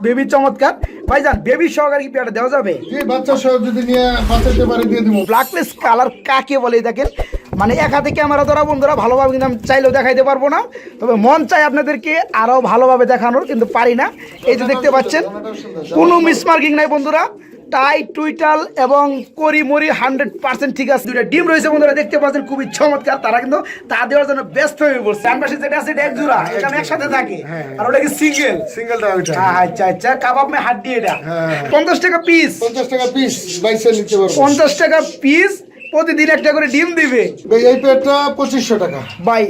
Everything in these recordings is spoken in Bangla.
বেবি চমৎকার ভাইজান, বেবি সহকারে কি পেয়ারটা দেওয়া যাবে? জি, বাচ্চা সহ যদি নিয়ে বাঁচাতে পারে দিয়ে দিব। ব্ল্যাকলেস কালার কাকে বলে দেখেন, মানে এক হাতে ক্যামেরা ধরা বন্ধুরা, ভালোভাবে কিন্তু আমি চাইলেও দেখাইতে পারবো না, তবে মন চাই আপনাদেরকে আরও ভালোভাবে দেখানোর, কিন্তু পারি না। এই যে দেখতে পাচ্ছেন কোনো মিসমার্কিং নাই বন্ধুরা, টাই টুইটাল এবং করিমরি 100% ঠিক আছে। দুইটা ডিম রয়েছে বন্ধুরা, দেখতে পাচ্ছেন খুবই চমৎকার। তারা কিন্তু তা দেওয়ার জন্য ব্যস্ত হয়ে পড়ছে। ডানপাশে যেটা আছে এটা এক জোড়া, এটা একসাথে থাকে, আর ওটা কি সিঙ্গেলটা ওইটা। আচ্ছা আচ্ছা, কাবাব মে হাড্ডি এটা 50 টাকা পিস। 50 টাকা পিস বাইসে নিতে পারবো। 50 টাকা পিস, প্রতিদিন একটা করে ডিম দিবে ভাই এই পেটটা 2500 টাকা। ভাই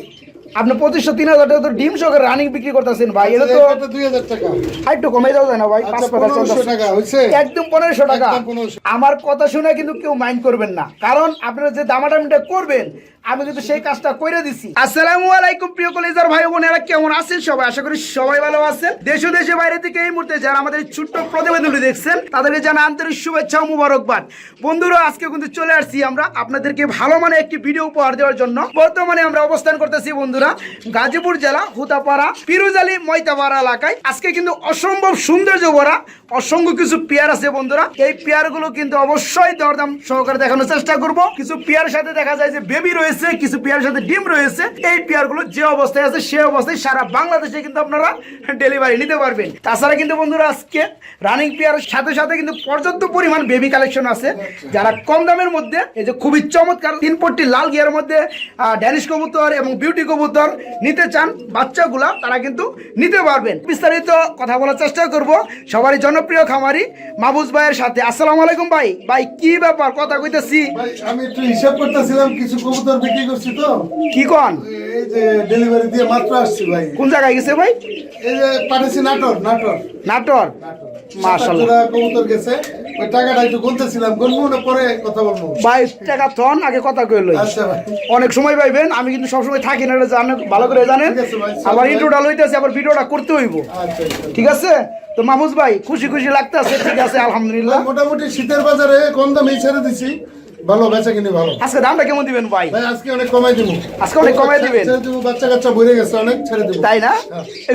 আপনি 2500-3000 টাকা তো ডিম সহকারে রানিং বিক্রি করতেছেন ভাই, এটা তো 2000 টাকা। একটু কমে যাওয়া যায় না ভাই? 1500 টাকা হইছে, একদম 1500 টাকা। একদম 1500। আমার কথা শুনে কিন্তু কেউ মাইন্ড করবেন না, কারণ আপনারা যে দামাদামিটা করবেন আমি কিন্তু সেই কাজটা কইরা দিছি। আসসালামু আলাইকুম প্রিয় কলেজার ভাই বোনেরা, কেমন আছেন সবাই? আশা করি সবাই ভালো আছেন। দেশ ও দেশের বাইরে থেকে এই মুহূর্তে যারা আমাদের ছোট্ট প্রতিবেদনটি দেখছেন তাদেরকে জানা আন্তরিক শুভেচ্ছা ও মুবারকবাদ। বন্ধুরা আজকে কিন্তু চলে আসছি আমরা আপনাদেরকে ভালো মানে একটি ভিডিও উপহার দেওয়ার জন্য। বর্তমানে আমরা অবস্থান করতেছি বন্ধুরা গাজীপুর জেলা হুতাপাড়া পিরুজালি ময়তাপাড়া এলাকায়। আজকে কিন্তু অসম্ভব সৌন্দর্য ভরা অসংখ্য কিছু পেয়ার আছে বন্ধুরা। এই পেয়ার গুলো কিন্তু অবশ্যই দরদাম সহকারে দেখানোর চেষ্টা করব। কিছু পেয়ার সাথে দেখা যায় যে বেবি রয়েছে, কিছু পেয়ার সাথে ডিম রয়েছে। এই পেয়ার গুলো যে অবস্থায় আছে সে অবস্থায় সারা বাংলাদেশে কিন্তু আপনারা ডেলিভারি নিতে পারবেন। তাছাড়া কিন্তু বন্ধুরা আজকে রানিং পেয়ারের সাথে সাথে কিন্তু পর্যাপ্ত পরিমাণ বেবি কালেকশন আছে, যারা কম দামের মধ্যে এই যে খুবই চমৎকার 3 পট্টি লাল গিয়ার মধ্যে ড্যানিশ কবুতর এবং বিউটি কবুতর নিতে চান বাচ্চাগুলা, তারা কিন্তু নিতে পারবেন। বিস্তারিত কথা বলার চেষ্টা করব সবারই জনপ্রিয় খামারি মাহবুজ ভাইয়ের সাথে। আসসালামু আলাইকুম ভাই। ভাই কি ব্যাপার, কথা কইতেছি? ভাই আমি একটু হিসাব করতেছিলাম, কিছু কবুতর বিক্রি করছি তো। কি কোন? এই যে ডেলিভারি দিয়ে মাত্র আসছি ভাই। কোন জায়গায় গেছে ভাই? এই যে পাঠাইছি নাটোর। নাটোর মাশাআল্লাহ কবুতর গেছে, ওই টাকাটা একটু গুনতেছিলাম, গুনবো না পরে কথা বলবো ভাই। টাকা থন আগে কথা কইলো। আচ্ছা ভাই, অনেক সময় পাইবেন, আমি কিন্তু সবসময় থাকি না, এটা জানেন ভালো করে জানেন। ঠিক আছে ভাই, আবার ইন্ট্রোটা লইতেছে, আবার ভিডিওটা করতে হইব। আচ্ছা ঠিক আছে তো মাহবুজ ভাই, খুশি খুশি লাগতেছে? ঠিক আছে আলহামদুলিল্লাহ। মোটামুটি শীতের বাজারে কম দামে ছেড়ে দিছি, ভালো বেচা কিনে ভালো। আজকে দামটা কেমন দিবেন ভাই? ভাই আজকে অনেক কমাই দিব। আজকে অনেক কমাই দিবেন? ছেড়ে দিব, বাচ্চা কাচ্চা ভরে গেছে অনেক, ছেড়ে দিব। তাই না?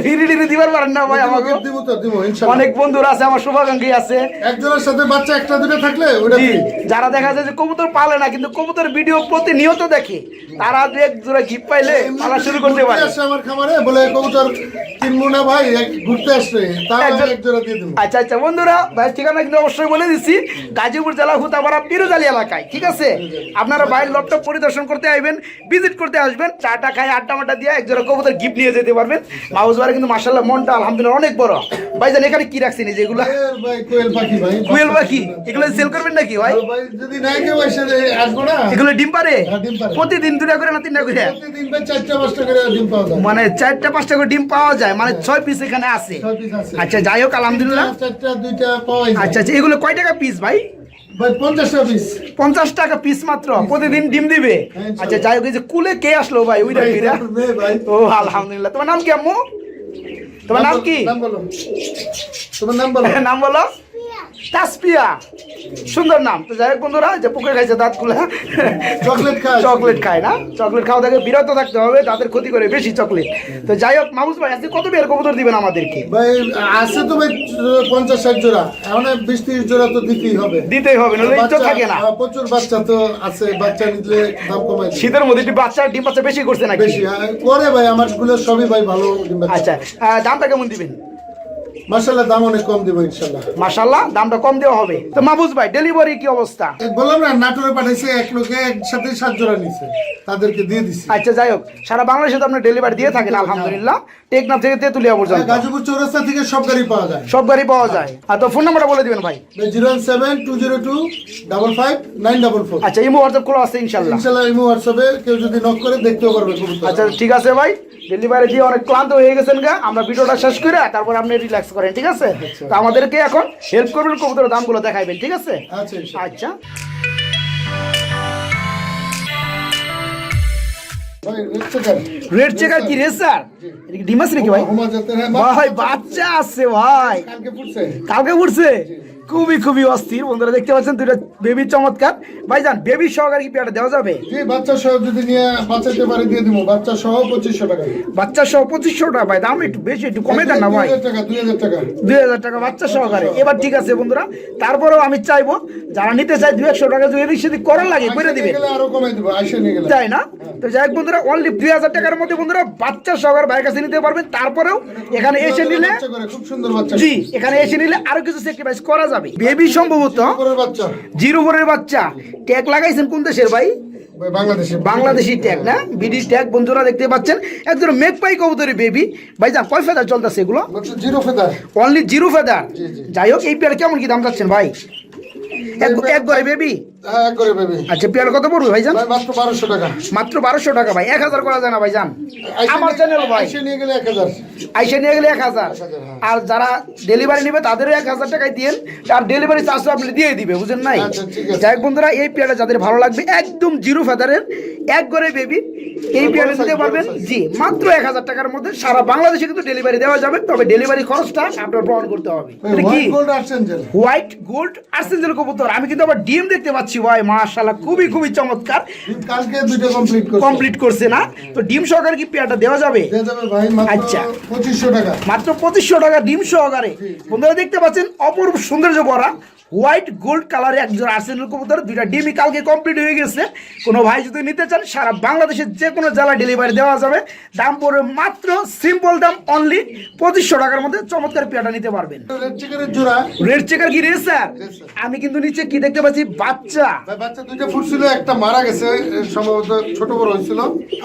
ভিড়ি দিবার পারেন না ভাই আমাকে? দিব তো দিব ইনশাআল্লাহ। অনেক বন্ধুরা আছে, আমার শুভাকাঙ্ক্ষী আছে, একজনের সাথে বাচ্চা একটা দুটো থাকলে ওটা জি, ফ্রি। যারা দেখা যায় যে কবুতর পালে না কিন্তু কবুতর ভিডিও প্রতিনিয়ত দেখে, তারা দু এক জোড়া গিফট পাইলে পালা শুরু করতে পারে। আসে আমার খামারে বলে কবুতর কিনবো না ভাই, ঘুরতে আসলে তাও এক জোড়া দিয়ে দেব। আচ্ছা আচ্ছা বন্ধুরা, ভাই ঠিকানা কিন্তু অবশ্যই বলে দিচ্ছি, গাজীপুর জেলা হুতাপাড়া পিরুজালি এলাকায়। ঠিক আছে, আপনারা বাইরের লটটা পরিদর্শন করতে আসবেন, ভিজিট করতে আসবেন, চাটা খাই আড্ডা মাড্ডা দিয়ে এক জোড়া কবুতর গিফট নিয়ে যেতে পারবেন। মাহবুজ ভাই কিন্তু মাশাআল্লাহ মনটা আলহামদুলিল্লাহ অনেক বড়। ভাইজান এখানে কি রাখছেন এই যেগুলা? ভাই কোয়েল পাখি ভাই। কোয়েল পাখি, এগুলো সেল করবেন নাকি ভাই? ভাই যদি নাই কেউ এসে আসবো না। এগুলো ডিম পারে? হ্যাঁ, ডিম পারে। প্রতিদিন 2টা করে না 3টা করে? প্রতিদিন ভাই 4টা 5টা করে ডিম পাওয়া যায়। মানে 4টা 5টা করে ডিম পাওয়া যায়, মানে 6 পিস এখানে আছে। 6 পিস আছে। আচ্ছা যাই হোক আলহামদুলিল্লাহ। 4টা 2টা পাওয়া যায়। আচ্ছা আচ্ছা, এগুলো কয় টাকা পিস ভাই? ভাই 50 টাকা পিস। 50 টাকা পিস মাত্র, প্রতিদিন ডিম দিবে? আচ্ছা যাই হোক, এই যে কুলে কে আসলো ভাই? ওইটা কিরা? ভাই ও আলহামদুলিল্লাহ। তোমার নাম কি আম্মু? তোমার নাম কি? নাম বলো, তোমার নাম বলো। নাম বলো। তাসপিয়া, সুন্দর নাম। তো যাই হোক বন্ধুরা, যে পুকুরে খাইছে দাঁতগুলা চকলেট খায়। চকলেট খায় না? চকলেট খাওয়া থেকে বিরত থাকতে হবে, দাঁতের ক্ষতি করে বেশি চকলেট। তো যাই হোক মাহবুজ ভাই, আজকে কত পেয়ার কবুতর দিবেন আমাদেরকে? ভাই আছে তো ভাই 50-60 জোড়া, এখন 20-30 জোড়া তো দিতেই হবে। দিতেই হবে, নইলে ইজ্জত থাকে না। প্রচুর বাচ্চা তো আছে, বাচ্চা নিলে দাম কমাই দিই। শীতের মধ্যে ডিম বাচ্চা বেশি করছে নাকি? বেশি করে ভাই, আমার গুলো সবই ভাই ভালো ডিম বাচ্চা। আচ্ছা দামটা কেমন দিবেন? মাশাআল্লাহ দাম অনেক কম দিব ইনশাআল্লাহ। মাশাআল্লাহ দামটা কম দেওয়া হবে। তো মাহবুজ ভাই ডেলিভারি কি অবস্থা? বললাম না, নাটোরে পাঠাইছে, এক লোকে একসাথে 7 জোড়া নিছে, তাদেরকে দিয়ে দিছি। আচ্ছা যাই হোক, সারা বাংলাদেশে তো আপনি ডেলিভারি দিয়ে থাকেন আলহামদুলিল্লাহ, টেকনাফ থেকে তেতুলিয়া পর্যন্ত। গাজীপুর চৌরাস্তা থেকে সব গাড়ি পাওয়া যায়। সব গাড়ি পাওয়া যায়। আর তো ফোন নাম্বারটা বলে দিবেন ভাই। 017-202-55-944। আচ্ছা ইমো হোয়াটসঅ্যাপ খোলা আছে ইনশাআল্লাহ? ইনশাআল্লাহ ইমো হোয়াটসঅ্যাপে কেউ যদি নক করে দেখতেও পারবে কবুতর। আচ্ছা ঠিক আছে ভাই, ডেলিভারি দিয়ে অনেক ক্লান্ত হয়ে গেছেন গা, আমরা ভিডিওটা শেষ করে তারপর আপনি রিল্যাক্স করেন। ঠিক আছে, তো আমাদেরকে এখন হেল্প করবেন, কবুতরের দামগুলো দেখাইবেন। ঠিক আছে আচ্ছা ইনশাআল্লাহ। আচ্ছা ভাই রেড রেড চেকার কি রেসার? এটা কি ডিম আছে নাকি ভাই? হুমা জাতের, হ্যাঁ, ভাই বাচ্চা আছে ভাই, কালকে ফুটছে। কালকে উঠছে? খুবই খুবই অস্থির বন্ধুরা, দেখতে পাচ্ছেন দুইটা বেবি চমৎকার। ভাইজান বেবি সহকারে কি পেয়ারটা দেওয়া যাবে? জি, বাচ্চা সহ যদি নিয়ে বাচ্চাতে পারে দিয়ে দিব, বাচ্চা সহ 2500 টাকা। বাচ্চা সহ 2500 টাকা ভাই, দাম একটু বেশি, একটু কমে দেন না ভাই। 2000 টাকা 2000 টাকা 2000 টাকা বাচ্চা সহকারে। এবার ঠিক আছে বন্ধুরা, তারপরেও আমি চাইবো যারা নিতে চায় 200 টাকা যদি এদিক সেদিক করার লাগে করে দিবেন, গেলে আরো কমাই দিব, আইসা নিয়ে গেলে। তাই না? তো যাই হোক বন্ধুরা, অনলি 2000 টাকার মধ্যে বন্ধুরা বাচ্চা সহকারে ভাইয়ের কাছে নিতে পারবেন। তারপরেও এখানে এসে নিলে, বাচ্চা করে খুব সুন্দর বাচ্চা। জি এখানে এসে নিলে আরো কিছু স্যাক্রিফাইস করা যাবে। বেবি সম্ভবত উপরের বাচ্চা, জিরো ফোরের বাচ্চা। ট্যাগ লাগাইছেন কোন দেশের ভাই? ভাই বাংলাদেশে। বাংলাদেশি ট্যাগ না, বিডি ট্যাগ বন্ধুরা দেখতে পাচ্ছেন। একজন মেঘপাই কবুতরি বেবি। ভাইজান কয় ফেদার চলতেছে এগুলো? Zero feather, only zero feather. জি, জি। যাই হোক, এই পেয়ার কেমন কি দাম যাচ্ছেন ভাই? এক ঘরে বেবি। হ্যাঁ, এক করে বেবি। আচ্ছা পেয়ার কত পড়বে ভাইজান? ভাই মাত্র 1200 টাকা। মাত্র 1200 টাকা ভাই, 1000 করা যায় না ভাইজান? আমার চ্যানেল ভাই আইসা নিয়ে গেলে 1000। আইসা নিয়ে গেলে 1000, হ্যাঁ। আর যারা ডেলিভারি নেবে তাদেরও 1000 টাকায় দিয়েন, আর ডেলিভারি চার্জটা আপনি দিয়ে দিবে, বুঝেন নাই? আচ্ছা, ঠিক আছে। যাই হোক বন্ধুরা, এই পেয়ারটা যাদের ভালো লাগবে একদম জিরো ফেদারের এক ঘরে বেবি, এই পেয়ারটা নিতে পারবেন। জি মাত্র 1000 টাকার মধ্যে সারা বাংলাদেশে কিন্তু ডেলিভারি দেওয়া যাবে, তবে ডেলিভারি খরচটা আপনার বহন করতে হবে। এটা কি? White gold আর্সেঞ্জেল। হোয়াইট গোল্ড আর্সেঞ্জেল কবুতর। আমি কিন্তু আবার ডিম দেখতে পাচ্ছি ভাই, মাশাআল্লাহ খুবই খুবই চমৎকার। কালকে দুটো কমপ্লিট করছে না? তো ডিম সহকারে কি পেয়ারটা দেওয়া যাবে? দেয়া যাবে ভাই মাত্র আচ্ছা। 2500 টাকা। মাত্র 2500 টাকা ডিম সহকারে। বন্ধুরা দেখতে পাচ্ছেন অপূর্ব সৌন্দর্য ভরা হোয়াইট গোল্ড কালারে একজন আর্সেনাল কবুতর, দুইটা ডিমই কালকে কমপ্লিট হয়ে গেছে। কোনো ভাই যদি নিতে চান সারা বাংলাদেশের যে কোনো জেলায় ডেলিভারি দেওয়া যাবে। দাম পড়বে মাত্র সিম্পল দাম অনলি 2500 টাকার মধ্যে চমৎকার পেয়ারটা নিতে পারবেন। রেড চিকেনের জোড়া। রেড চেকার কি রেসার? আমি কিন্তু নিচে কি দেখতে পাচ্ছি, বাচ্চা। ভাই বাচ্চা দুইটা ফুটছিল, একটা মারা গেছে, সম্ভবত ছোট বড় হয়েছিল।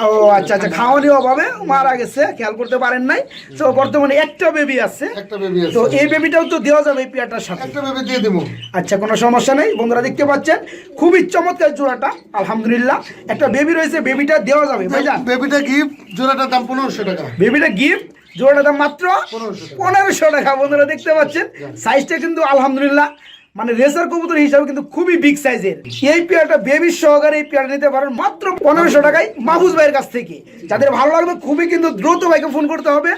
ও আচ্ছা আচ্ছা, খাওয়ানি অভাবে মারা গেছে, খেয়াল করতে পারেন নাই। তো বর্তমানে একটা বেবি আছে, একটা বেবি আছে। তো এই বেবিটাও তো দেওয়া যাবে এই পেয়ারটার সাথে। একটা বেবি দিয়ে দিব। আচ্ছা কোনো সমস্যা নেই বন্ধুরা, দেখতে পাচ্ছেন খুবই চমৎকার জোড়াটা, আলহামদুলিল্লাহ। একটা বেবি রয়েছে, বেবিটা দেওয়া যাবে ভাইজান। বেবিটা গিফট, জোড়াটার দাম 1500 টাকা। বেবিটা গিফট, জোড়াটার দাম মাত্র 1500 টাকা। বন্ধুরা দেখতে পাচ্ছেন সাইজটা কিন্তু আলহামদুলিল্লাহ মানে রেসার কবুতর হিসাবে কিন্তু খুবই বিগ সাইজের। এই পেয়ারটা বেবির সহকারে এই পেয়ারটা নিতে পারেন মাত্র 1500 টাকায় মাহফুজ ভাইয়ের কাছ থেকে। যাদের ভালো লাগবে খুবই কিন্তু দ্রুত ভাইকে ফোন করতে হবে।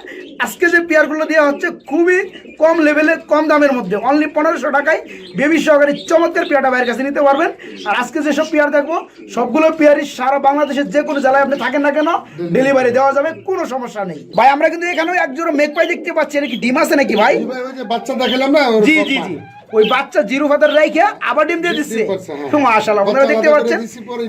আজকে যে পেয়ারগুলো দেওয়া হচ্ছে খুবই কম লেভেলে, কম দামের মধ্যে, অনলি 1500 টাকায় বেবির সহকারে চমৎকার পেয়ারটা ভাইয়ের কাছে নিতে পারবেন। আর আজকে যেসব পেয়ার দেখবো সবগুলো পেয়ারই সারা বাংলাদেশের যে কোনো জেলায় আপনি থাকেন না কেন ডেলিভারি দেওয়া যাবে, কোনো সমস্যা নেই ভাই। আমরা কিন্তু এখানেও একজোড়া মেঘপাই দেখতে পাচ্ছি, এটা কি ডিম আছে নাকি ভাই? ভাই ওই যে বাচ্চা দেখালাম না, ওর জি বাবা। জি জি, ওই বাচ্চা জিরো ফাদার রাইখে আবার ডিম দিয়ে দিচ্ছে। ডিম পাচ্ছে, হ্যাঁ। মাশাআল্লাহ, আপনারা দেখতে পাচ্ছেন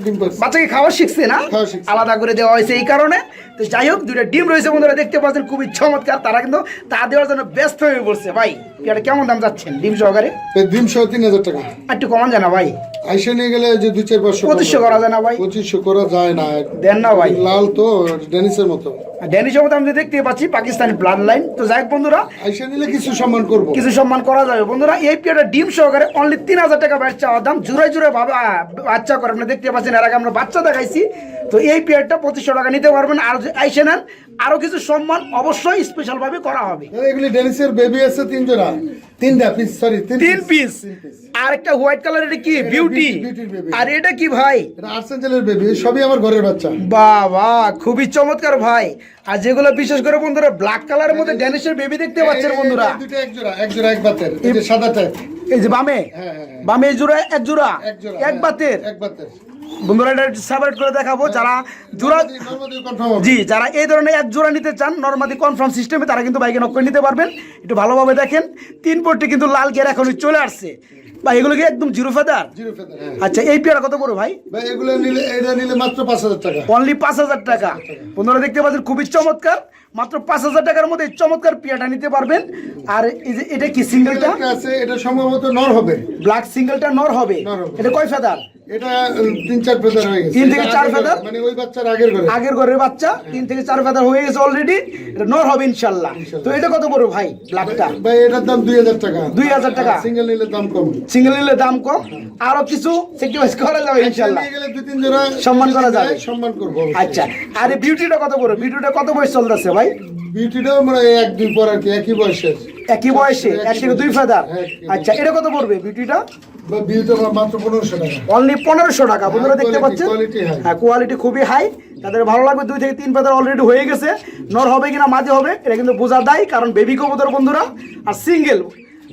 ডিম পাচ্ছে। বাচ্চাকে খাওয়া শিখছে না, খাওয়া শিখছে। আলাদা করে দেওয়া হয়েছে এই কারণে। তো যাই হোক, দুইটা ডিম রয়েছে বন্ধুরা দেখতে পাচ্ছেন, খুবই চমৎকার। তারা কিন্তু তা দেওয়ার জন্য ব্যস্ত হয়ে পড়ছে। ভাই এটা কেমন দাম যাচ্ছেন ডিম সহকারে? এই ডিম সহ 3000 টাকা। একটু কমান জানা ভাই, আইসা নিয়ে গেলে যে 2-4-500 2500 করা যায় না ভাই? 2500 করা যায় না। দেন না ভাই, লাল তো ডেনিসের মতো। ড্যানিশের মতো আমি দেখতে পাচ্ছি পাকিস্তানি ব্লাড লাইন। তো যাই হোক বন্ধুরা, আইসা নিলে কিছু সম্মান করব। কিছু সম্মান করা যাবে বন্ধুরা। এই পেয়ারটা ডিম সহকারে অনলি 3000 টাকা বাইর চাওয়ার দাম। জোড়ায় জোড়ায় ভাবে বাচ্চা করে আপনি দেখতে পাচ্ছেন, এর আগে আমরা বাচ্চা দেখাইছি। তো এই পেয়ারটা 2500 টাকা নিতে পারবেন। আর আইসে নেন, আরো কিছু সম্মান অবশ্যই স্পেশাল ভাবে করা হবে। এগুলি ডেনিসের বেবি আছে 3 জোড়া, 3টা পিস, সরি 3 পিস। আর একটা হোয়াইট কালার, এটা কি বিউটি? বিউটির baby। আর এটা কি ভাই? এটা আর্সেঞ্জেলের বেবি, সবই আমার ঘরের বাচ্চা। বাবা খুবই চমৎকার ভাই। আর যেগুলো বিশেষ করে বন্ধুরা ব্ল্যাক কালারের মধ্যে ড্যানিশের বেবি দেখতে পাচ্ছেন বন্ধুরা, এই দুটো এক জোড়া এক বাতের। এই যে সাদা টাইপ, এই যে বামে, হ্যাঁ। বামে এই জোড়া এক জোড়া এক জোড়া, এক বাতের। এক বাতের। বন্ধুরা এটা সেপারেট করে দেখাবো। যারা জোড়া, নরমালি কনফার্ম হবে। জি যারা এই ধরনের এক জোড়া নিতে চান নরমালি কনফার্ম সিস্টেমে, তারা কিন্তু বাইকে নক করে নিতে পারবেন। একটু ভালোভাবে দেখেন, 3 পট্টি কিন্তু লাল গিয়ার এখনই চলে আসছে ভাই। এগুলো কি একদম জিরো ফেদার? জিরো ফেদার, হ্যাঁ। আচ্ছা এই পেয়ারা কত বড় ভাই? ভাই এগুলো নিলে, এটা নিলে মাত্র 5000 টাকা। অনলি 5000 টাকা। বন্ধুরা দেখতে পাচ্ছেন খুবই চমৎকার, মাত্র 5000 টাকার মধ্যে এই চমৎকার পেয়ারটা নিতে পারবেন। আর এই যে এটা কি সিঙ্গেলটা একটা আছে, এটা সম্ভবত নর হবে। ব্ল্যাক সিঙ্গেলটা নর হবে। নর হবে। এটা কয় ফেদার? এটা 3-4 ফেদার হয়ে গেছে। 3 থেকে 4 আগের ফেদার? ঘরে, মানে ওই বাচ্চার আগের ঘরে। আগের ঘরের বাচ্চা 3 থেকে 4 ফেদার হয়ে গেছে অলরেডি। এটা নর হবে ইনশাআল্লাহ। তো এটা কত বড় ভাই ব্ল্যাকটা? ভাই এটার দাম 2000 টাকা। 2000 টাকা। সিঙ্গেল নিলে দাম কম। সিঙ্গেল নিলে দাম কম, আরো কিছু স্যাক্রিফাইস করা যাবে ইনশাআল্লাহ। নিয়ে গেলে 2-3 জোড়া সম্মান করা যাবে। সম্মান করব। আচ্ছা, আর এই বিউটিটা কত বড়? বিউটিটা কত বয়স চলতেছে ভাই? বিউটিটাও মানে 1-2 পর আর কি, একই বয়সের। একই বয়সে, 1 থেকে 2 ফেদার। হ্যাঁ, আচ্ছা এটা কত পড়বে বিউটিটা? বা বিউটিটা মাত্র 1500 টাকা। অনলি 1500 টাকা। বন্ধুরা দেখতে quality, পাচ্ছেন, quality high। হ্যাঁ কোয়ালিটি খুবই হাই। তাদের ভালো লাগবে। 2 থেকে 3 ফেদার অলরেডি হয়ে গেছে। নর হবে কিনা মাঝে হবে এটা কিন্তু বোঝা দেয়, কারণ বেবি কবুতর বন্ধুরা। আর সিঙ্গেল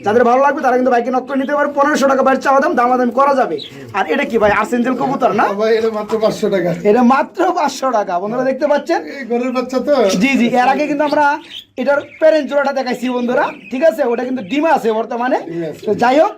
যাদের ভালো লাগবে তারা কিন্তু বাইকে নক করে নিতে পারে। 1500 টাকা বাইরে চাওয়া দামাদামি করা যাবে। আর এটা কি ভাই আর্সেঞ্জেল কবুতর না ভাই এটা মাত্র 500 টাকা। এটা মাত্র 500 টাকা বন্ধুরা দেখতে পাচ্ছেন। এই ঘরের বাচ্চা তো। জি জি, এর আগে কিন্তু আমরা এটার প্যারেন্ট জোড়াটা দেখাইছি বন্ধুরা, ঠিক আছে? ওটা কিন্তু ডিমা আছে বর্তমানে। তো যাই হোক,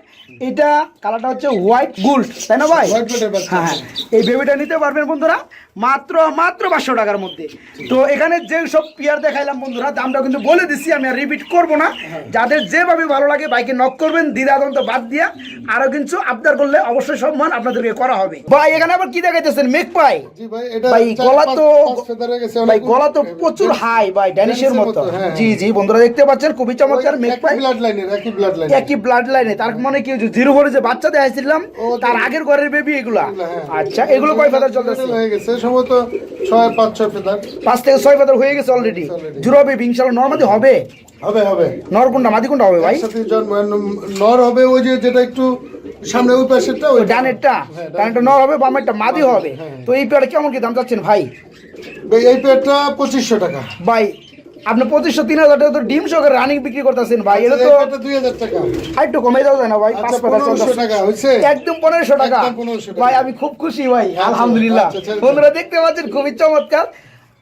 এটা কালারটা হচ্ছে হোয়াইট গোল্ড, তাই না ভাই? হোয়াইট গোল্ডের বাচ্চা। হ্যাঁ, এই বেবিটা নিতে পারবেন বন্ধুরা মাত্র 500 টাকার মধ্যে। তো এখানে যে সব পেয়ার দেখাইলাম বন্ধুরা, দামটা কিন্তু বলে দিচ্ছি, আমি আর রিপিট করব না। যাদের যেভাবে ভালো লাগে বাইকে নক করবেন, দ্বিধাদ্বন্দ্ব বাদ দিয়া। আরো কিছু আবদার করলে অবশ্যই সম্মান আপনাদেরকে করা হবে। ভাই এখানে আবার কি দেখাইতেছেন? মেক পাই। জি ভাই, এটা ভাই গলা তো ফেদার হয়ে গেছে, ভাই অনেক গলা তো প্রচুর হাই ভাই, ড্যানিশের মতো। হ্যাঁ। জি জি বন্ধুরা দেখতে পাচ্ছেন, খুবই চমৎকার মেক পাই। ব্লাড লাইনের, একই ব্লাড লাইন। একই ব্লাড লাইনে। তার মানে কি যে জিরো ভরে যে বাচ্চা দেখাইছিলাম তার আগের ঘরের বেবি এগুলা। আচ্ছা, এগুলো কয় ফেদার চলতেছে? হয়ে গেছে সম্ভবত 6-5-6 ফেদার। 5 থেকে 6 ফেদার হয়ে গেছে অলরেডি। জুড়ো হবে ইনশাআল্লাহ। নরমাদি হবে? হবে হবে। নর কোনটা মাদি কোনটা হবে ভাই? একসাথে নর হবে ওই যে যেটা একটু সামনে ওই পাশেরটা, ওই ডানেরটা। ডানেরটা নর হবে, বামেরটা মাদি হবে। তো এই পেয়ারটা কেমন কি দাম চাচ্ছেন ভাই? ভাই এই পেয়ারটা 2500 টাকা। ভাই আপনি 2500-3000 টাকা তো ডিম সহকারে রানিং বিক্রি করতেছেন ভাই। এটা তো এই পেয়ারটা 2000 টাকা। একটু কমে যাওয়া যায় না ভাই? 5 আচ্ছা, ফেদার 1500 টাকা হইছে? একদম 1500 টাকা। একদম 1500 টাকা। ভাই আমি খুব খুশি ভাই, আলহামদুলিল্লাহ। আচ্ছা, আচ্ছা। বন্ধুরা দেখতে পাচ্ছেন খুবই চমৎকার।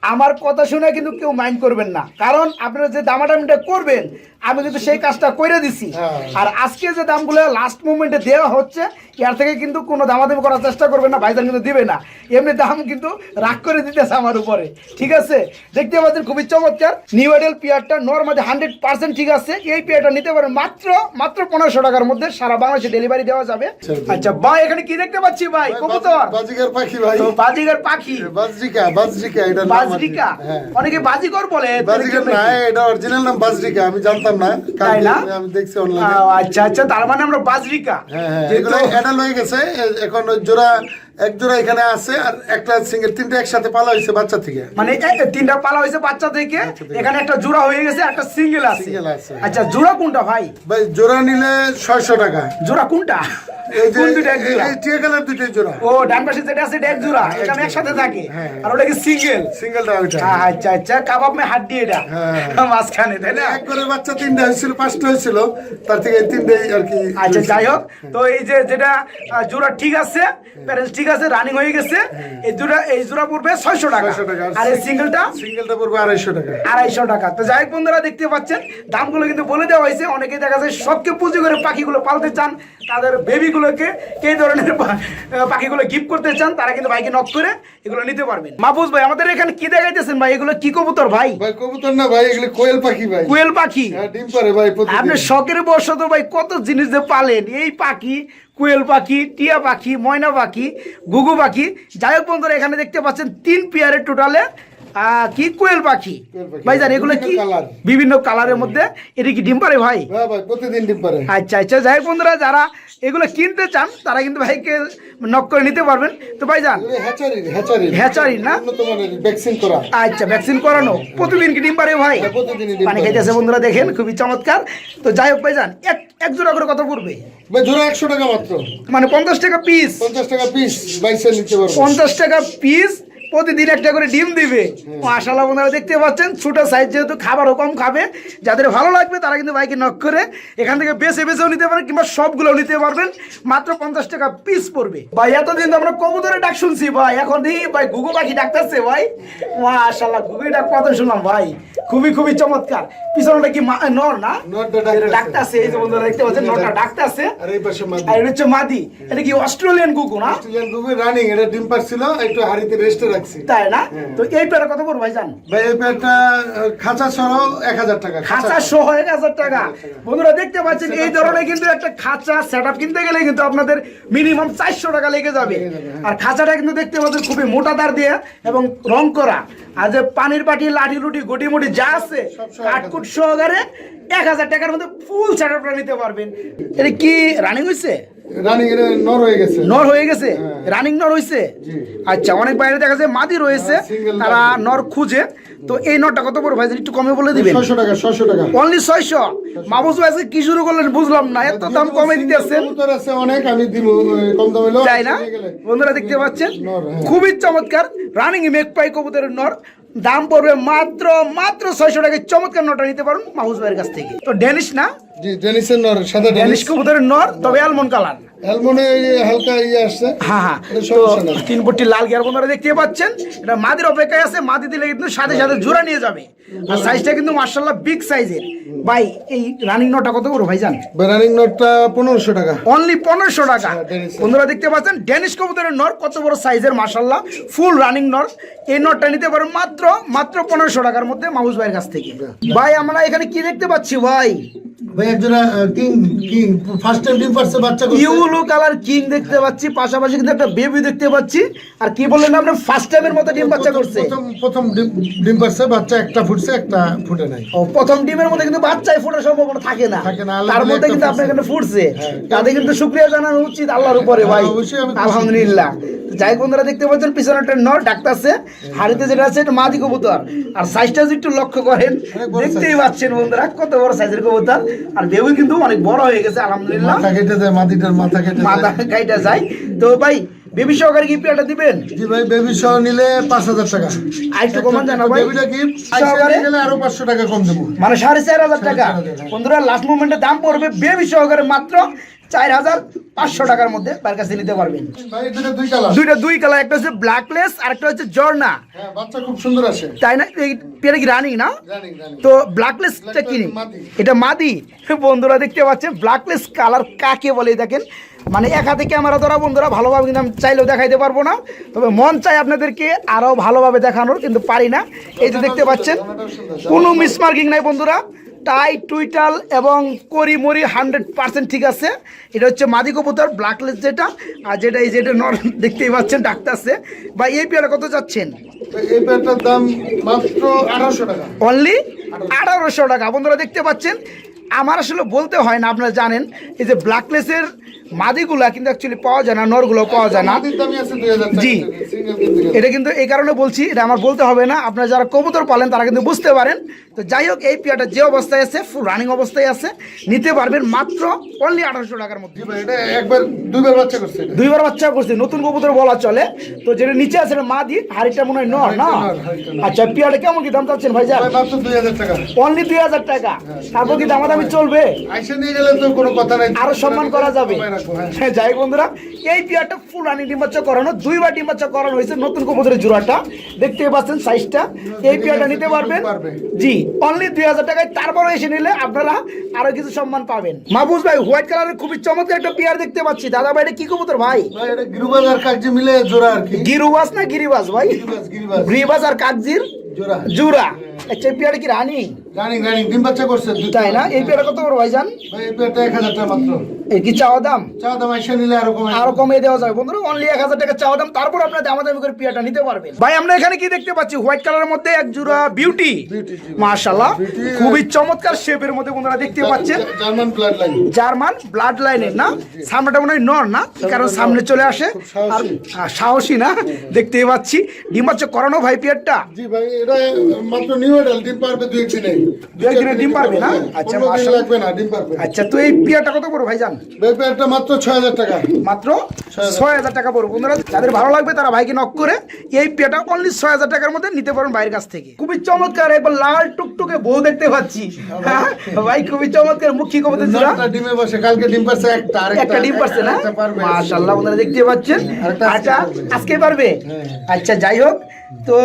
আমার কথা শুনে কিন্তু কেউ মাইন্ড করবেন না, কারণ আপনারা যে দামাদামিটা করবেন আমি কিন্তু সেই কাজটা করে দিছি। হ্যাঁ। আর আজকে যে দামগুলো লাস্ট মোমেন্টে দেওয়া হচ্ছে, এর থেকে কিন্তু কোনো দামাদামি করার চেষ্টা করবেন না, ভাইজান কিন্তু দিবে না। এমনি দাম কিন্তু রাগ করে দিতেছে আমার উপরে, ঠিক আছে? দেখতে পাচ্ছেন খুবই চমৎকার নিউ আইডেল পেয়ারটা, নরমালি 100% ঠিক আছে। এই পেয়ারটা নিতে পারেন মাত্র 1500 টাকার মধ্যে, সারা বাংলাদেশে ডেলিভারি দেওয়া যাবে। আচ্ছা ভাই, এখানে কি দেখতে পাচ্ছি ভাই? কবুতর, বাজিকার পাখি ভাই। তো বাজিগার পাখি। বাজরিকা এটা নাম। বাজরিকা, হ্যাঁ। অনেকে বাজিকর বলে। বাজিকার না, এটা অরিজিনাল নাম বাজরিকা, আমি জানতাম না, তাই না? আমি দেখছি অনলাইনে। আচ্ছা আচ্ছা, তার মানে আমরা বাজরিকা। হ্যাঁ, যেহেতু- এগুলো অ্যাডাল্ট হয়ে গেছে। এখন ওই এক জোড়া এখানে আছে, আর একটা সিঙ্গেল, তিনটা একসাথে পালা হয়েছে বাচ্চা থেকে। মানে তিনটা পালা হয়েছে বাচ্চা থেকে, এখানে একটা জোড়া হয়ে গেছে, একটা সিঙ্গেল আছে। সিঙ্গেল আছে। আচ্ছা, জোড়া কোনটা ভাই? ভাই জোড়া নিলে 600 টাকা। জোড়া কোনটা? এই যে কোন দুইটা এক জোড়া? এই টিয়া কালার দুইটাই জোড়া। ও ডান পাশে যেটা আছে এটা এক জোড়া, এটা একসাথে থাকে। হ্যাঁ। আর ওটা কি সিঙ্গেল? সিঙ্গেলটা ওইটা। আচ্ছা আচ্ছা, কাবাব মে হাড্ডি এটা হ্যাঁ। মাঝখানে, তাই না? এক করে বাচ্চা 3টা হয়েছিল, 5টা হয়েছিল, তার থেকে এই 3টাই আর কি। আচ্ছা যাই হোক, তো এই যে যেটা জোড়া ঠিক আছে, প্যারেন্টস ঠিক আছে, রানিং হয়ে গেছে, এই জোড়া পড়বে 600 টাকা। 600 টাকা। আর এই সিঙ্গেলটা সিঙ্গেলটা পড়বে 250 টাকা। 250 টাকা। তো যাই হোক বন্ধুরা দেখতে পাচ্ছেন দামগুলো কিন্তু বলে দেওয়া হয়েছে। অনেকে দেখা যায় শখকে পুঁজি করে পাখিগুলো পালতে চান, তাদের বেবিগুলোকে এই ধরনের পাখিগুলো গিফট করতে চান, তারা কিন্তু ভাইকে নক করে এগুলো নিতে পারবেন। মাহফুজ ভাই, আমাদের এখানে কি দেখাইতেছেন ভাই? এগুলো কি কবুতর ভাই? ভাই কবুতর না ভাই, এগুলো কোয়েল পাখি ভাই। কোয়েল পাখি। হ্যাঁ, ডিম পারে ভাই প্রতিদিন। আপনি শখের বশত ভাই কত জিনিস যে পালেন, এই পাখি, কোয়েল পাখি, টিয়া পাখি, ময়না পাখি, ঘুঘু পাখি। যাই হোক বন্ধুরা, এখানে দেখতে পাচ্ছেন 3 পেয়ারের টোটালে কি কোয়েল পাখি। ভাই জান এগুলো কি? বিভিন্ন কালারের মধ্যে। এটা কি ডিম পারে ভাই? হ্যাঁ ভাই, প্রতিদিন ডিম পারে। আচ্ছা আচ্ছা, যাই হোক বন্ধুরা, যারা এগুলো কিনতে চান তারা কিন্তু ভাইকে নক করে নিতে পারবেন। তো ভাই জান হ্যাচারি না? উন্নত মানের ভ্যাকসিন করা। আচ্ছা, ভ্যাকসিন করানো। প্রতিদিন কি ডিম পারে ভাই? হ্যাঁ, প্রতিদিনই ডিম পানি পারে। খাইতেছে বন্ধুরা, দেখেন খুবই চমৎকার। তো যাই হোক ভাই জান, এক জোড়া করে কত পড়বে? ভাই জোড়া 100 টাকা মাত্র। মানে 50 টাকা পিস? 50 টাকা পিস, 22 নিতে পারবো। 50 টাকা পিস, প্রতিদিন একটা করে ডিম দিবে। মাশাআল্লাহ বন্ধুরা দেখতে পাচ্ছেন, ছোট সাইজ, যেহেতু খাবারও কম খাবে। যাদের ভালো লাগবে তারা কিন্তু ভাইকে নক করে এখান থেকে বেছেও নিতে পারেন, কিংবা সবগুলো নিতে পারবেন। মাত্র 50 টাকা পিস পড়বে। ভাই এতদিন তো আমরা কবুতরের ডাক শুনছি ভাই, এখন ভাই ঘুঘু পাখি ডাকতেছে ভাই। মাশাআল্লাহ, ঘুঘু ডাক কত শুনলাম ভাই, খুবই চমৎকার। পিছনটা কি নর না? নরটা ডাকতেছে। এই যে বন্ধুরা দেখতে পাচ্ছেন, নরটা ডাকতেছে, আর এই পাশে মাদি। আর এটা হচ্ছে মাদি। এটা কি অস্ট্রেলিয়ান ঘুঘু না? অস্ট্রেলিয়ান ঘুঘু রানিং, এটা ডিম পারছিল, একটু হাড়িতে রেস্টে রাখছি। তাই না? তো এই পেয়ারা কত পড়বে ভাই জান? ভাই এই পেয়ারটা খাঁচা সহ 1000 টাকা। খাঁচা সহ 1000 টাকা। বন্ধুরা দেখতে পাচ্ছেন, এই ধরনের কিন্তু একটা খাঁচা সেটআপ কিনতে গেলে কিন্তু আপনাদের মিনিমাম 400 টাকা লেগে যাবে। আর খাঁচাটা কিন্তু দেখতে পাচ্ছেন খুবই মোটা তার দিয়ে এবং রং করা। আর যে পানির বাটি, লাঠি লুটি, গটি মুটি যা আছে কাটকুট সহকারে 1000 টাকার মধ্যে ফুল সেটআপটা নিতে পারবেন। এটা কি রানিং হইছে? রানিং এটা নর হয়ে গেছে। নর হয়ে গেছে? রানিং নর হইছে? আচ্ছা, অনেক বাইরে দেখা যায় মাদি রয়েছে, তারা নর খুঁজে। তো এই নরটা কত পড়বে ভাই, একটু কমে বলে দিবেন? 600 টাকা। 600 টাকা অনলি 600। মাহফুজ ভাই আজকে কি শুরু করলেন বুঝলাম না, এত দাম কমে দিতেছেন। কবুতর আছে অনেক, আমি দিব কম দামে লো। তাই না? বন্ধুরা দেখতে পাচ্ছেন খুবই চমৎকার রানিং মেক পাই কবুতরের নর, দাম পড়বে মাত্র মাত্র 600 টাকায় চমৎকার নটা নিতে পারুন মাহফুজ ভাইয়ের কাছ থেকে। তো ড্যানিশ না, জি ডেনিসের নর, সাদা ড্যানিশ ডেনিস, কবুতরের নর, তবে অ্যালমন্ড কালার। অ্যালমন্ডে হালকা আসছে। হ্যাঁ, এটা তো সমস্যা নাই। 3 পট্টি লাল গিয়ার বন্ধুরা দেখতে পাচ্ছেন, এটা মাদির অপেক্ষায় আছে। মাদি দিলে কিন্তু সাথে সাথে জোড়া নিয়ে যাবে। আর সাইজটা কিন্তু মাশাআল্লাহ বিগ সাইজের। ভাই এই রানিং নটা কত করে ভাইজান? রানিং নটটা 1500 টাকা, অনলি 1500 টাকা। ড্যানিশ। বন্ধুরা দেখতে পাচ্ছেন ড্যানিশ কবুতরের নর কত বড় সাইজের, মাশাআল্লাহ ফুল রানিং নর। এই নরটা নিতে পারেন মাত্র 1500 টাকার মধ্যে মাহফুজ ভাইয়ের কাছ থেকে। ভাই আমরা এখানে কি দেখতে পাচ্ছি ভাই? ভাই একজোড়া কিং কিং ফার্স্ট টাইম ডিম পারছে, বাচ্চা করছে। ইউলো কালার কিং দেখতে পাচ্ছি, পাশাপাশি কিন্তু একটা বেবি দেখতে পাচ্ছি। আর কি বললেন আপনি, ফার্স্ট টাইমের মতো ডিম বাচ্চা করছে? প্রথম ডিম পারছে, বাচ্চা একটা ফুটছে, একটা ফুটে নাই। ও, প্রথম ডিমের মধ্যে কিন্তু বাচ্চাই ফোটার সম্ভাবনা থাকে না, থাকে না, তার মধ্যে কিন্তু আপনার এখানে ফুটছে। তাদের কিন্তু শুকরিয়া জানানো উচিত আল্লাহর উপরে ভাই, অবশ্যই আমি খুশি। আলহামদুলিল্লাহ। যাই বন্ধুরা দেখতে পাচ্ছেন পিছনে একটা নর ডাকতেছে, হাড়িতে যেটা আছে এটা মাদি কবুতর। আর সাইজটা যদি একটু লক্ষ্য করেন দেখতেই পাচ্ছেন বন্ধুরা কত বড় সাইজের কবুতর। আর বেবি কিন্তু অনেক বড় হয়ে গেছে আলহামদুলিল্লাহ, মাথা কেটে যায়, মাদিটার মাথা কেটে মাথা যায়। গাইটা যায়। তো ভাই বেবি সহকারে কি পেয়ারটা দিবেন? জি ভাই, বেবি সহ নিলে 5000 টাকা। আর একটু কমান জানা ভাই, বেবিটা কি সহকারে গেলে আরো 500 টাকা কম দেবো। মানে 4500 টাকা। 4500 বন্ধুরা লাস্ট মোমেন্টে দাম পড়বে বেবি সহকারে মাত্র 4500 টাকার মধ্যে তার কাছে নিতে পারবেন। ভাই এটা দুই কালার, দুই কালার, একটা হচ্ছে ব্ল্যাকলেস আর একটা হচ্ছে জর্না, হ্যাঁ বাচ্চা খুব সুন্দর আসে। তাই না? এই পেয়ারা কি রানিং না? Running running. তো ব্ল্যাকলেসটা কি? মাদি। এটা মাদি। বন্ধুরা দেখতে পাচ্ছেন ব্ল্যাকলেস কালার কাকে বলে দেখেন। মানে এক হাতে ক্যামেরা ধরা বন্ধুরা, ভালোভাবে কিন্তু আমি চাইলেও দেখাইতে পারবো না, তবে মন চাই আপনাদেরকে আরো ভালোভাবে দেখানোর, কিন্তু পারি না। এই যে দেখতে পাচ্ছেন কোনো মিসমার্কিং নাই বন্ধুরা, টাই টুইটাল এবং করিমরি 100% ঠিক আছে। এটা হচ্ছে মাদি কবুতর ব্ল্যাকলেস যেটা, আর যেটা এই যেটা নর দেখতেই পাচ্ছেন ডাকতেছে। বা এই পেয়ারা কত যাচ্ছেন? এই পেয়ারটার দাম মাত্র 1800 টাকা। অনলি 1800 টাকা। বন্ধুরা দেখতে পাচ্ছেন, আমার আসলে বলতে হয় না, আপনারা জানেন এই যে ব্ল্যাকলেসের মাদিগুলা কিন্তু অ্যাকচুয়ালি পাওয়া যায় না, নরগুলো পাওয়া যায় না। মাদির দামই আছে 2000 টাকা। জি। সিঙ্গেল কিনতে গেলে। এটা কিন্তু এই কারণে বলছি, এটা আমার বলতে হবে না, আপনারা যারা কবুতর পালেন তারা কিন্তু বুঝতে পারেন। তো যাই হোক, এই পেয়ারটা যে অবস্থায় আছে ফুল রানিং অবস্থায় আছে, নিতে পারবেন মাত্র অনলি 1800 টাকার মধ্যে। জি ভাই, এটা একবার দুইবার বাচ্চা করছে এটা। দুইবার বাচ্চা করছে, নতুন কবুতর বলা চলে। তো যেটা নিচে আছে এটা মাদি, হাড়িটা মনে হয় নর না? হাড়িটা নর। আচ্ছা, পেয়ারটা কেমন কি দাম চাচ্ছেন ভাইজান? ভাই মাত্র 2000 টাকা। অনলি 2000 টাকা। তারপর কি দামাদামি চলবে? আইসা নিয়ে গেলে তো কোনো কথা নাই, আরো সম্মান করা যাবে। কমায় রাখবো, হ্যাঁ। হ্যাঁ, যাই হোক বন্ধুরা, এই পেয়ারটা ফুল রানিং ডিম বাচ্চা করানো, দুইবার ডিম বাচ্চা করানো হয়েছে নতুন কবুতরের জোড়াটা দেখতে পাচ্ছেন সাইজটা। এই পেয়ারটা নিতে পারবেন জি অনলি 2000 টাকায়। তারপরে এসে নিলে আপনারা আরো কিছু সম্মান পাবেন। মাহফুজ ভাই হোয়াইট কালারের খুবই চমৎকার একটা পেয়ার দেখতে পাচ্ছি। দাদা ভাই এটা কি কবুতর ভাই? ভাই এটা গিরুবাজ আর কাকজি মিলে জোড়া আর কি। গিরুবাজ না গিরিবাজ ভাই? গিরিবাজ গিরিবাজ আর কাকজির জোড়া। জোড়া। আচ্ছা, এই পেয়ারটা কি রানিং? রানিং রানিং ডিম বাচ্চা করছে। তাই না? এই পেয়ারটা কত বড় ভাইজান? ভাই এই পেয়ারটা 1000 টাকা মাত্র। এই কি চাওয়া দাম? চা দাম আইসা নিলে আরো কমায়। আরো কমিয়ে দেওয়া যাবে বন্ধুরা, অনলি 1000 টাকা চাওয়া দাম। তারপর আপনার দামাদামি করে পেয়ারটা নিতে পারবেন। ভাই আমরা এখানে কি দেখতে পাচ্ছি? হোয়াইট কালারের মধ্যে এক জোড়া বিউটি, মাশাআল্লাহ খুবই চমৎকার শেপের মধ্যে বন্ধুরা দেখতে পাচ্ছেন। German blood line. German blood লাইনের না? সামনেটা মনে হয় নর না, কারণ সামনে চলে আসে। আর সাহসী না দেখতেই পাচ্ছি। ডিম বাচ্চা করানো ভাই পেয়ারটা? জি ভাই, এটা মাত্র নিউ এডাল, ডিম পারবে 2 দিনে। 2 দিনে ডিম পারবে না? আচ্ছা, 15 দিন মাশাআল্লাহ। লাগবে না, ডিম পারবে। আচ্ছা, তো এই পেয়ারটা কত বড় ভাইজান? ভাই পেয়ারটা মাত্র 6000 টাকা। মাত্র 6000 টাকা পড়বে বন্ধুরা। যাদের ভালো লাগবে তারা ভাইকে নক করে এই পেয়ারটা অনলি 6000 টাকার মধ্যে নিতে পারেন ভাইয়ের কাছ থেকে। খুবই চমৎকার একবার লাল টুকটুকে বউ দেখতে পাচ্ছি। হ্যাঁ, ভাই খুবই চমৎকার মুখী কবুতর জোড়া। নটটা ডিমে বসে, কালকে ডিম পারছে একটা, একটা ডিম পারছে না? আরেকটা পারবে। মাশাআল্লাহ বন্ধুরা দেখতে পাচ্ছেন। আরেকটা আজকে আচ্ছা, পারবে। আজকে পারবে? আচ্ছা, যাই হোক, তো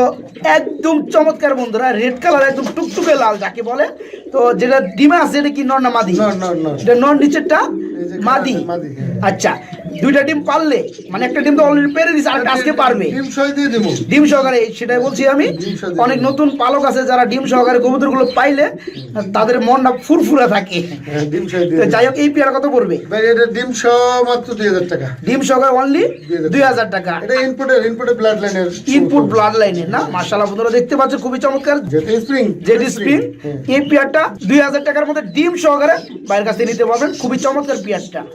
একদম চমৎকার বন্ধুরা, রেড কালার একদম টুকটুকে লাল যাকে বলে। তো যেটা ডিমে আছে এটা কি নর না মাদি? নর, নর, নর। এটা নর, নিচেরটা এই যে মাদি। মাদি, হ্যাঁ। আচ্ছা, দুইটা ডিম পারলে মানে একটা ডিম তো অলরেডি পেরে দিছে, আর আজকে পারবে ডিম সহ দিয়ে দেবো। ডিম সহকারে। সেটাই বলছি আমি, ডিম সহ দিয়ে অনেক নতুন পালক আছে যারা ডিম সহকারে কবুতরগুলো পাইলে তাদের মনটা ফুরফুরা থাকে। হ্যাঁ, ডিম সহ দিয়ে তো দেবো। যাই হোক, এই পেয়ারা কত পড়বে? ভাই এটা ডিম সহ মাত্র 2000 টাকা। ডিম সহকারে অনলি 2000 টাকা। এটা ইনপুটের ব্লাড লাইনের। ইনপুট ব্লাড লাইনের না? মাশাআল্লাহ বন্ধুরা দেখতে পাচ্ছেন খুবই চমৎকার যেটা স্প্রিং। JD spring. এই পেয়ারটা 2000 টাকার মধ্যে ডিম সহকারে বাইরের কাছে নিতে পারবেন। খুবই চমৎকার পেয়ারটা।